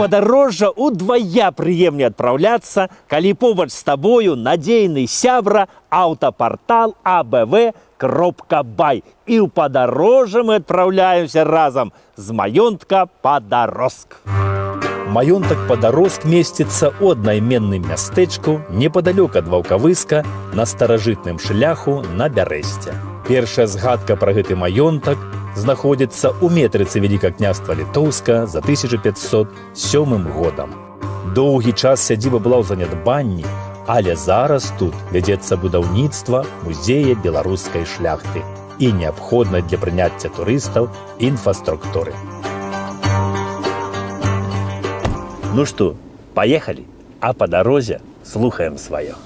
падарожжа удвая прыемней адпраўляцца, калі побач з табою надзейны сябра аўтапартал abv.by. І ў падарожжа мы адпраўляемся разам з маёнтка Падароск. Маёнтак Падароск месціцца ў аднайменным мястэчку непадалёк ад Ваўкавыска на старажытным шляху на Бярэсце. Першая згадка пра гэты маёнтак знаходзіцца ў метрыцы Велікакняства Літоўска за 1507 годам. Доўгі час сядзіба была ў занядбанні, але зараз тут вядзецца будаўніцтва музея беларускай шляхты і неабходнай для прыняцця турыстаў інфраструктуры. Ну што, паехалі, а па дарозе слухаем сваё.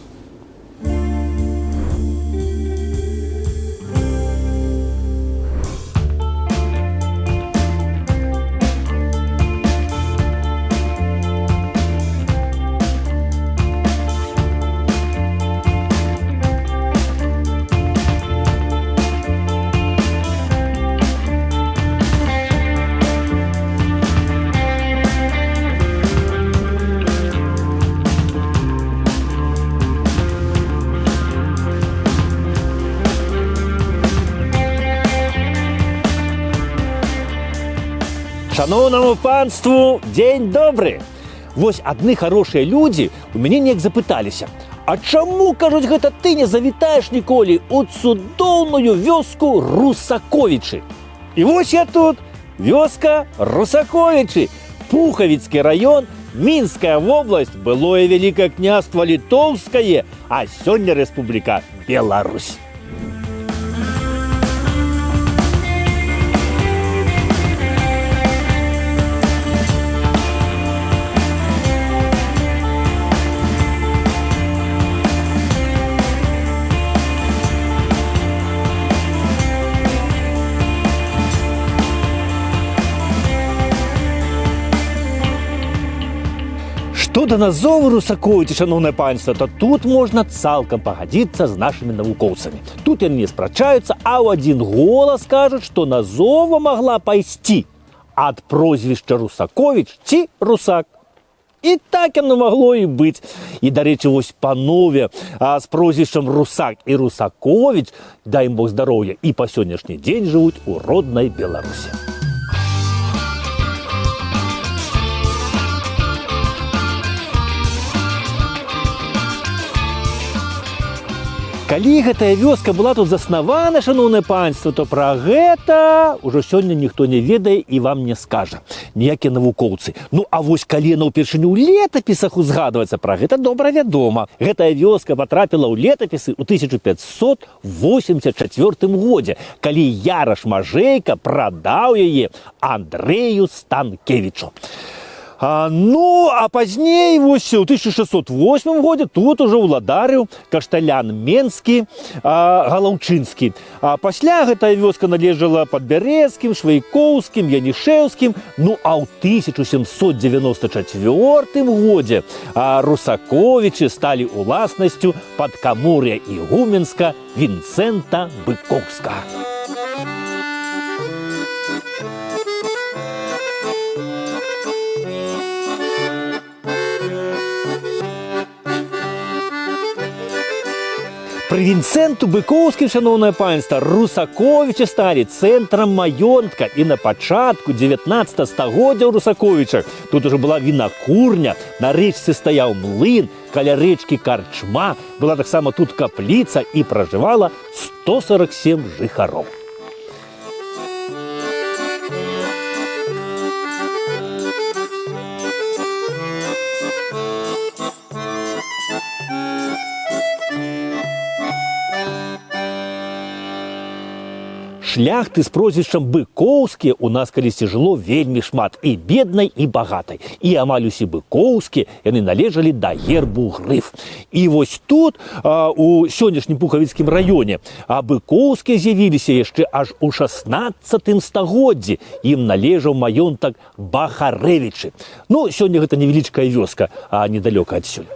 Шановному панству, дзень добры! Вось адны хорошыя людзі у мяне неяк запыталіся: а чаму, кажуць, гэта ты не завітаеш ніколі ў цудоўную вёску Русаковічы? І вось я тут, вёска Русаковічы, Пухавіцкі раён, Мінская вобласць, былое Вялікае княства Літоўскае, а сёння Рэспубліка Беларусь. Што да назову Русаковічы, шановнае панство, то тут можна цалкам пагадзіцца з нашымі навукоўцамі. Тут яны не спрачаюцца, а ў адзін голас кажуць, што назова магла пайсці ад прозвішча Русаковіч ці Русак. І так яно магло і быць. І, дарэчы, вось панове з прозвішчам Русак і Русаковіч, дай ім Бог здароўя, і па сённяшні дзень жывуць у роднай Беларусі. Калі гэтая вёска была тут заснавана, шановнае панство, то пра гэта ўжо сёння ніхто не ведае і вам не скажа. Ніякія навукоўцы. Ну, а вось калі яна ўпершыню ў летапісах узгадваецца, пра гэта добра вядома. Гэтая вёска патрапіла ў летапісы ў 1584 годзе, калі Яраш Мажэйка прадаў яе Андрэю Станкевічу. Ну, а пазней, вось, у 1608 годзе тут ужо ўладарыў кашталян Менскі, Галаўчынскі. Пасля гэтая вёска належала Падбярэцкім, Швейкоўскім, Янішэўскім. Ну, а ў 1794 годзе Русаковічы сталі уласнасцю падкамур'я ігуменска Вінцэнта Быкоўскага. Пры Вінцэнту Быкоўскім, шановнае панство, Русаковічы сталі цэнтрам маёнтка, і на пачатку 19 стагоддзя ў Русаковічах тут ужо была вінакурня, на рэчцы стаяў млын, каля рэчкі карчма, была таксама тут капліца і пражывала 147 жыхароў. Шляхты з прозвішчам Быкоўскія у нас калісьці жыло вельмі шмат, і беднай, і багатай. І амаль усе быкоўскія яны належалі да гербу Грыф. І вось тут, у сённяшнім Пухавіцкім раёне, быкоўскія з'явіліся яшчэ аж у 16 стагоддзі. Ім належаў маёнтак Бахарэвічы. Ну, сёння гэта невялічкая вёска, недалёка адсюль.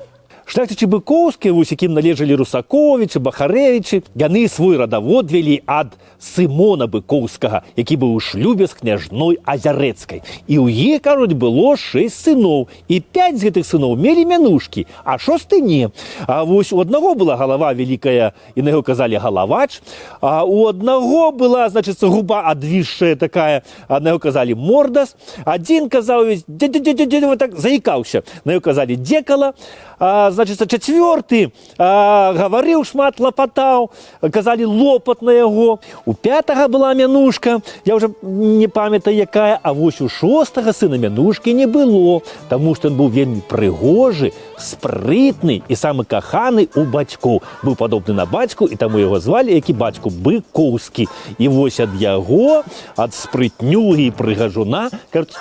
Шляхцічы быкоўскія, вось якім належалі Русаковічы, Бахарэвічы, яны свой радавод вялі ад Сымона Быкоўскага, які быў у шлюбе з княжной Азярэцкай. І ў іх, кажуць, было 6 сыноў. І 5 з гэтых сыноў мелі мянушкі, а 6 не. А вось у аднаго была галава вялікая, і на яго казалі галавач, а у аднаго была, значыцца, губа адвісшая такая, а на яго казалі мордас. Адзін казаў, вот так заікаўся, на яго казалі дзекала. Значыцца, чацвёрты гаварыў шмат, лапатаў, казалі лопат на яго. У 5-га была мянушка, я ўжо не памятаю якая, а вось у 6-га сына мянушкі не было, таму што ён быў вельмі прыгожы, спрытны і самы каханы у бацькоў. Быў падобны на бацьку, і таму яго звалі, які бацьку, Быкоўскі. І вось ад яго, ад спрытнюгі і прыгажуна,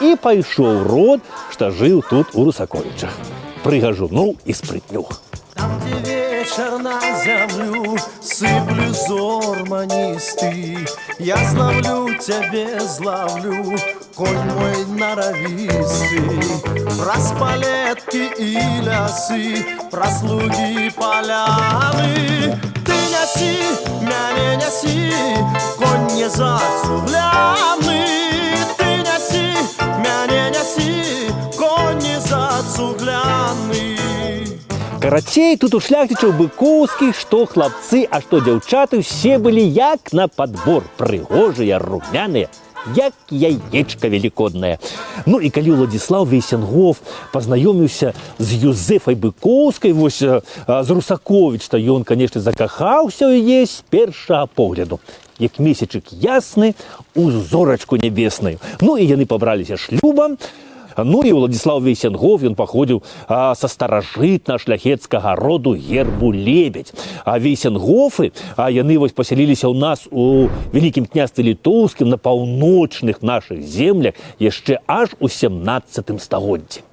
і пайшоў род, што жыў тут у Русаковічах. Прыгажуну і спрытнюх. Там, где вечер на землю сыплю зорманистый, я славлю тебе, зловлю, конь мой норовистый. Про спалетки и лясы, про слуги поляны. Ты неси, меня неси, конь не зацугляны. Ты неси, меня неси, конь не зацугляны. Карацей, тут у шляхцічаў быкоўскіх, што хлапцы, а што дзяўчаты, усе былі як на падбор, прыгожыя, румяныя, як яечка велікоднае. Ну і калі Уладзіслаў Вейсенгоф пазнаёміўся з Юзефай Быкоўскай, вось з Русаковіч, то ён, канешне, закахаўся ў яе з першага погляду. Як месячык ясны у зорачку нябесную. Ну і яны пабраліся шлюбам. Ну і Уладзіслаў Вейсенгоф, ён паходзіў са старажытна-шляхецкага роду гербу Лебедь. А Вейсенгофы, яны вось пасяліліся ў нас у Вялікім княстве Літоўскім на паўночных нашых землях яшчэ аж у 17 стагоддзі.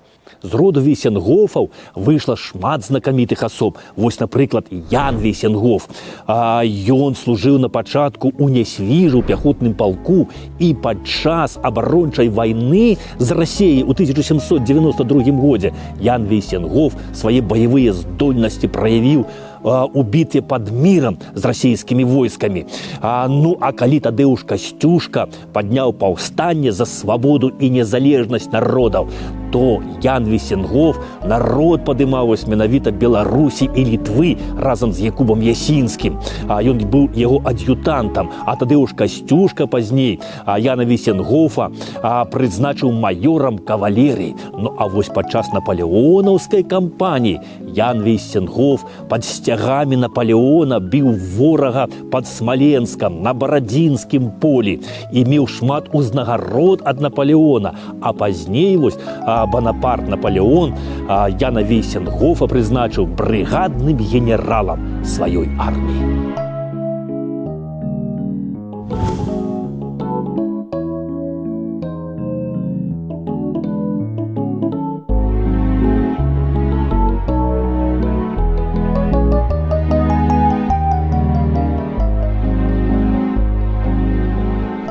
З роду Вейсенгофаў выйшла шмат знакамітых асоб. Вось, напрыклад, Ян Вейсенгоф. Ён служыў на пачатку ў Нясвіжы ў пяхотным палку і падчас абарончай вайны з Расіяй у 1792 годзе Ян Вейсенгоф свае баявыя здольнасці праявіў у бітве пад Мірам з расійскімі войскамі. Ну, а калі Тадеуш Касцюшка падняў паўстанне за свабоду і незалежнасць народаў, то Ян Вейсенгоф народ падымаў вось менавіта Беларусі і Літвы разам з Якубам Ясінскім. Ён быў яго ад'ютантам, а Тадеуш Касцюшка пазней Яна Вейсенгофа прызначыў маёрам кавалерыі. Ну, а вось падчас напалеонаўскай кампаніі Ян Вейсенгоф пад сцягамі Напалеона біў ворага пад Смаленскам на Барадзінскім полі і меў шмат узнагарод ад Напалеона, а пазней вось Бонапарт Напалеон Яна Вейсенгофа прызначыў брыгадным генералам сваёй арміі.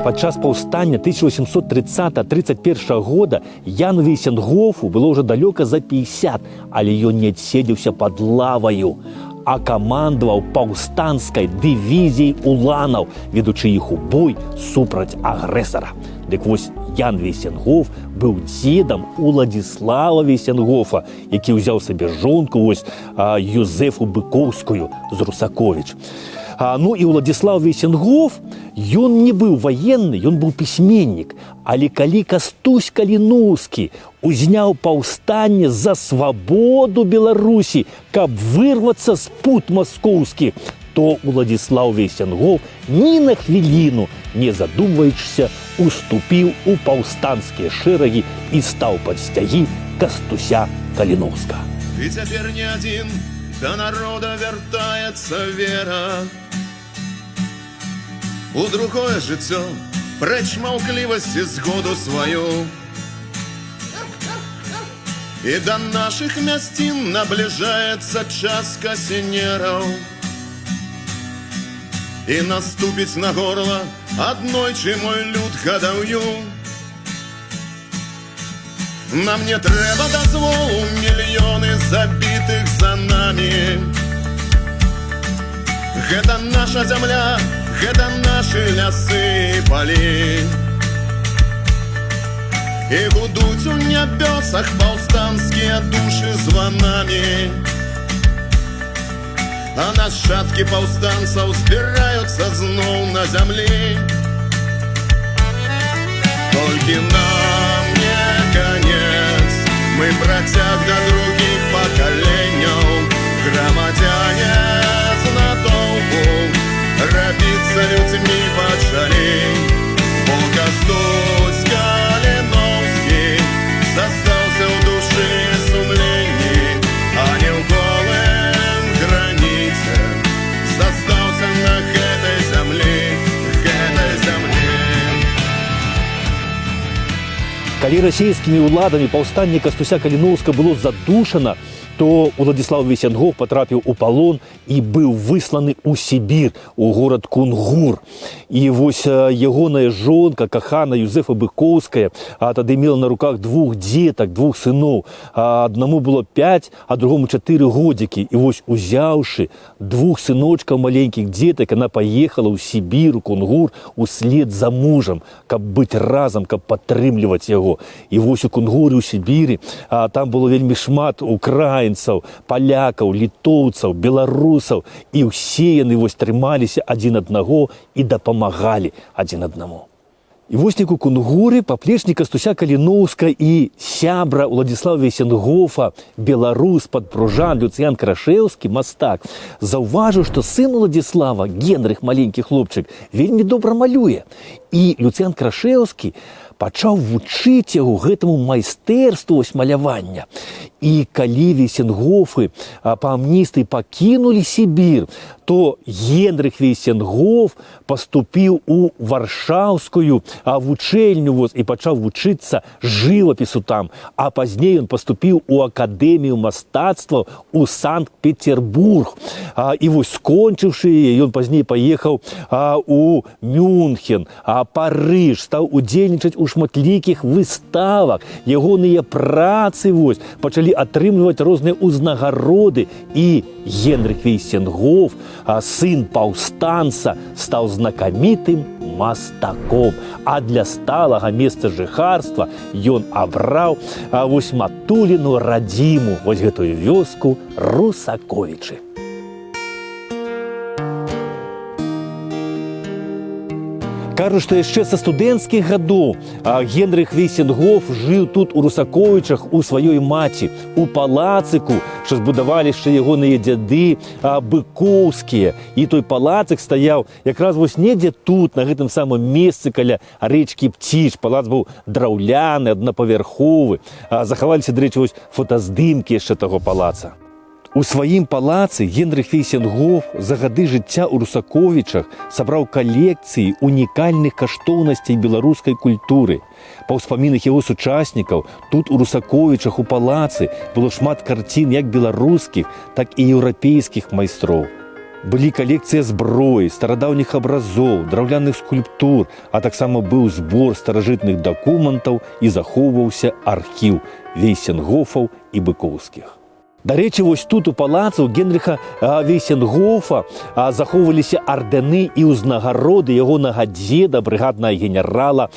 Падчас паўстання 1830-31 года Яну Вейсенгофу было ўжо далёка за 50, але ён не адседзеўся пад лаваю, а камандаваў паўстанцкай дывізіяй уланаў, ведучы іх у бой супраць агрэсара. Дык вось Ян Вейсенгоф быў дзедам Уладзіслава Вейсенгофа, які ўзяў сабе жонку вось Юзефу Быкоўскую з Русаковіч. Ну і Уладзіслаў Вейсенгоф, ён не быў ваенны, ён быў пісьменнік. Але калі Кастусь Каліноўскі узняў паўстанне за свабоду Беларусі, каб вырвацца з пут маскоўскіх, то Уладзіслаў Вейсенгоф ні на хвіліну, не задумваючыся, уступіў у паўстанцкія шэрагі і стаў пад сцягі Кастуся Каліноўскага. И теперь не один до народа вертается вера. У другое жыццё прэч маўклівасці згоду сваю. И до наших мясцін наближается час касінераў. И наступіць на горла аднойчы мой люд гадаўю. Нам не треба дозволу, мільйони забитых за нами. Гэта наша земля, гэта наши лясы и поли. И гудуть у небесах повстанские души звонами. А нашатки повстанцев збираются знов на земле. Только нам не конец, мы протяг до других поколений. Громадяне знатоку, робиться людьми почали. Волгостойск Калиновский застался в душе сумлений, а не в голым границе застался на этой земле, этой земле. Калі расійскімі ўладамі паўстанне Кастуся Каліноўска было задушана, то Уладзіслаў Весянгоф потрапіў у палон і быў высланы ў Сібір, у горад Кунгур. І вось ягоная жонка, кахана Юзефа Быкоўская, тады мела на руках двух дзетак, двух сыноў. Аднаму было 5, а другому 4 годзікі. І вось узяўшы двух сыночкаў маленькіх дзетак, яна паехала ў Сібір, у Кунгур, услед за мужам, каб быць разам, каб падтрымліваць яго. І вось у Кунгуры, у Сібіры, там было вельмі шмат украінцаў, палякаў, літоўцаў, беларусаў, і ўсе яны вось трымаліся адзін аднаго і дапамагалі адзін аднаму. І вось у Кунгуры паплечнік Кастуся Каліноўска і сябра Уладзіслава Весянгофа, беларус, падпружан Люцыян Крашэўскі, мастак, заўважыў, што сын Уладзіслава, Генрых, маленькі хлопчык, вельмі добра малюе. І Люцыян Крашэўскі пачаў вучыць яго гэтаму майстэрству малявання. І калі Весянгофы па амністыі пакінулі Сібір, то Генрых Весянгоф паступіў у варшаўскую вучэльню і пачаў вучыцца жывапісу там, а пазней ён паступіў у акадэмію мастацтваў у Санкт-Петербург. І вось скончыўшы яе, ён пазней паехаў у Мюнхен, Парыж, стаў удзельнічаць у шматлікіх выставах. Ягоныя працы вось пачалі атрымліваць розныя ўзнагароды, і Генрых Весянгоф, сын паўстанца, стаў знакамітым мастаком. А для сталага месца жыхарства ён абраў вось матуліну радзіму, вось гэтую вёску Русаковічы. Кажу, што яшчэ са студэнцкіх гадоў Генрых Весянгоф жыў тут у Русаковічах у сваёй маці, у палацыку, што збудавалі яшчэ ягоныя дзяды Быкоўскія. І той палацык стаяў якраз вось недзе тут, на гэтым самым месцы каля рэчкі Пціч. Палац быў драўляны, аднапавярховы. Захаваліся, дарэчы, вось фотаздымкі яшчэ таго палаца. У сваім палацы Генрых Весянгоф за гады жыцця ў Русаковічах сабраў калекцыі унікальных каштоўнасцей беларускай культуры. Па ўспамінах яго сучаснікаў, тут у Русаковічах у палацы было шмат карцін як беларускіх, так і еўрапейскіх майстроў. Былі калекцыя зброі, старадаўніх абразоў, драўляных скульптур, а таксама быў збор старажытных дакументаў і захоўваўся архіў Весянгофаў і Быкоўскіх. Дарэчы, вось тут у палацы у Генрыха Весянгофа захоўваліся ардэны і ўзнагароды ягонага дзеда, брыгаднага генерала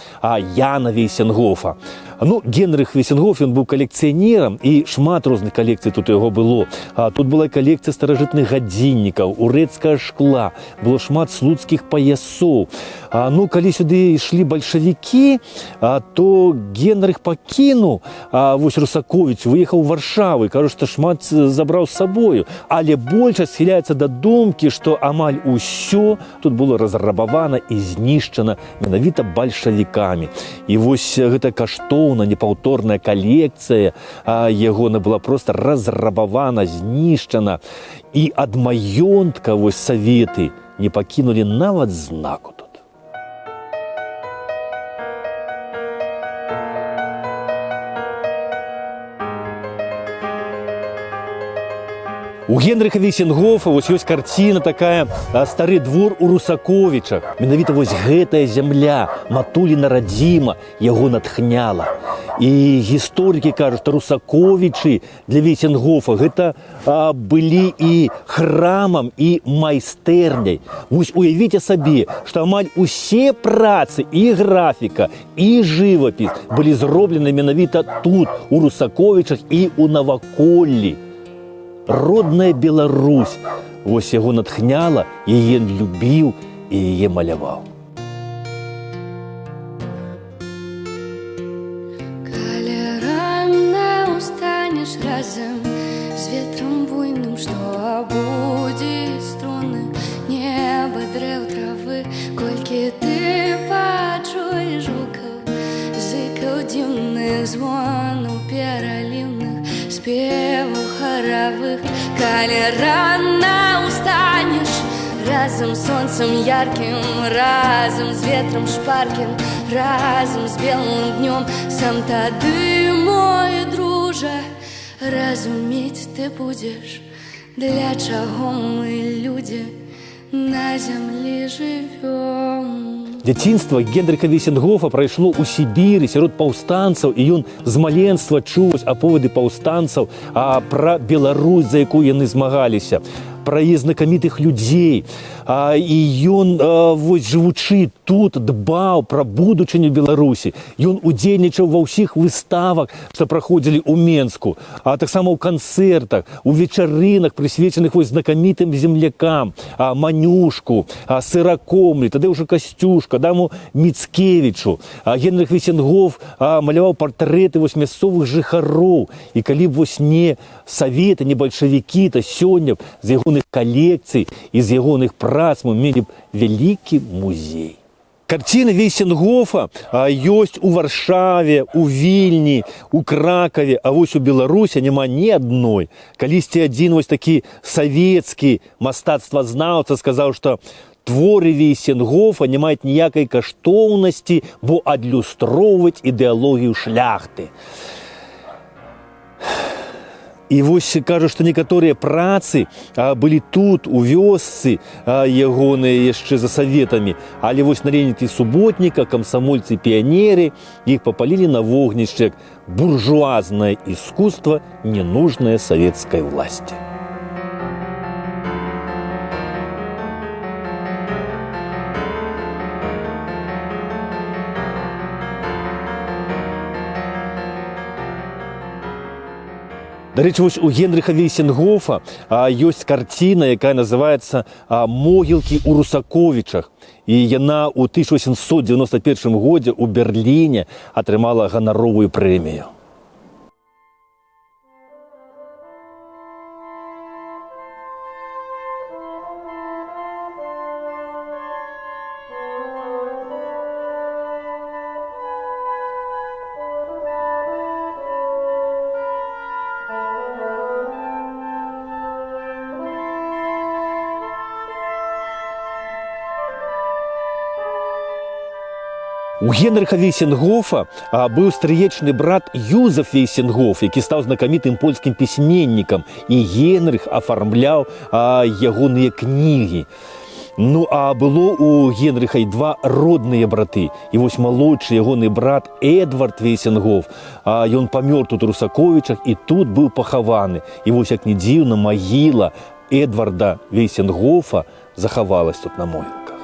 Яна Весянгофа. Генрых Весянгоф, ён быў калекцыянерам, і шмат розных калекцый тут у яго было. Тут была калекцыя старажытных гадзіннікаў, урэцкага шкла, было шмат слуцкіх паясоў. Калі сюды ішлі бальшавікі, то Генрых пакінуў вось Русаковіч, выехаў у Варшаву і кажу, што шмат забраў з сабою. Але большасць схіляецца да думкі, што амаль усё тут было разрабавана і знішчана менавіта бальшавікамі. І вось гэта каштоўна, непаўторная калекцыя ягона была проста разрабавана, знішчана. І ад маёнтка вось саветы не пакінулі нават знаку тут. У Генрыха Вейсенгофа вось ёсць карціна такая «Стары двор у Русаковічах». Менавіта вось гэтая зямля, матуліна радзіма, яго натхняла. І гісторыкі кажуць, што Русаковічы для Вейсенгофа гэта былі і храмам, і майстэрняй. Вось уявіце сабе, што амаль усе працы, і графіка, і жывапіс былі зроблены менавіта тут, у Русаковічах і у наваколлі. Родная Беларусь, вось яго натхняла, яе любіў і яе маляваў. Калі рана устанеш разам з ветрам буйным, што абудзіць струны неба, дрэў, травы, колькі ты пачуеш гукаў, зыкаў дзіўных звонаў пераліўных, спеваў харавых. Калі рана устанеш разам з сонцам яркім, разам з ветрам шпаркім, разам з белым днём, сам тады, мой дружа, разумець ты будзеш, для чаго мы, людзі, на зямлі жывём. Дзяцінства Генрыха Вейсенгофа прайшло ў Сібіры сярод паўстанцаў, і ён з маленства чуў аповеды паўстанцаў пра Беларусь, за якую яны змагаліся, пра яе знакамітых людзей. І ён, вось, жывучы тут, дбаў пра будучыню Беларусі. Ён удзельнічаў ва ўсіх выставах, што праходзілі ў Менску, а таксама ў канцэртах, у вечарынах, прысвечаных вось знакамітым землякам, Манюшку, Сыракомлі, тады ўжо Касцюшка, Адаму Міцкевічу. Генрых Вейсенгоф маляваў партрэты вось мясцовых жыхароў. І калі б вось не саветы, не бальшавікі, то сёння з ягоных калекцый і з ягоных прац мы мелі б вялікі музей. Карціны Вейсенгофа ёсць у Варшаве, у Вільні, у Кракаве, а вось у Беларусі няма ні адной. Калісьці адзін вось такі савецкі мастацтвазнаўца сказаў, што творы Вейсенгофа не маюць ніякай каштоўнасці, бо адлюстроўваюць ідэалогію шляхты. І вось кажа, што некаторыя працы былі тут, у вёсцы, ягоныя яшчэ за саветамі, але вось наленнікі суботніка, камсамольцы, піянеры, іх папалілі на вогнішчы, як буржуазнае іскусства, ненужнае савецкай власці. Дарэчы, вось у Генрыха Вейсенгофа ёсць карціна, якая называецца «Могілкі ў Русаковічах». І яна ў 1891 годзе ў Берліне атрымала ганаровую прэмію. У Генрыха Вейсенгофа быў стрыечны брат Юзеф Вейсенгоф, які стаў знакамітым польскім пісьменнікам, і Генрых афармляў ягоныя кнігі. Ну, а было у Генрыха і два родныя браты. І вось малодшы ягоны брат Эдвард Вейсенгоф, ён памёр тут у Русаковічах і тут быў пахаваны. І вось, як не дзіўна, магіла Эдварда Вейсенгофа захавалась тут на могілках.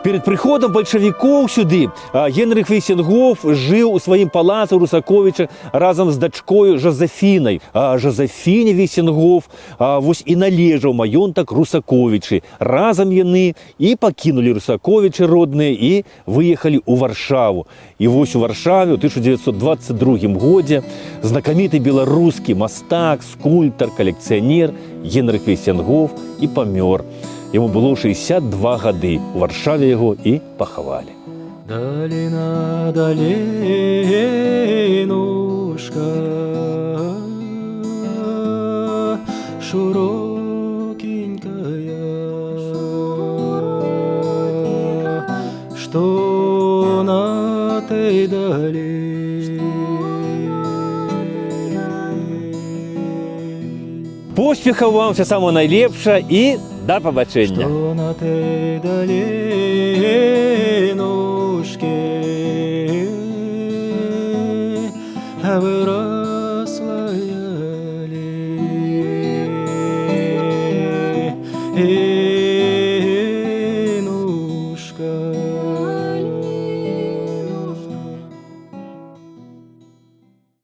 Перед прыходам бальшавікоў сюды Генрых Вейсенгоф жыў у сваім палацы ў Русаковічах разам з дачкою Жозефінай. Жозефіне Вейсенгоф вось і належаў маёнтак Русаковічы. Разам яны і пакінулі Русаковічы родныя і выехалі ў Варшаву. І вось у Варшаве ў 1922 годзе знакаміты беларускі мастак, скульптар, калекцыянер Генрых Вейсенгоф і памёр. Яму было 62 гады. У Варшаве яго і пахавалі. Далина, долинушка, широкенькая, что на той долине. Поспехаў вам, все самое найлепшае і да пабачэння. Что на той долинушке, а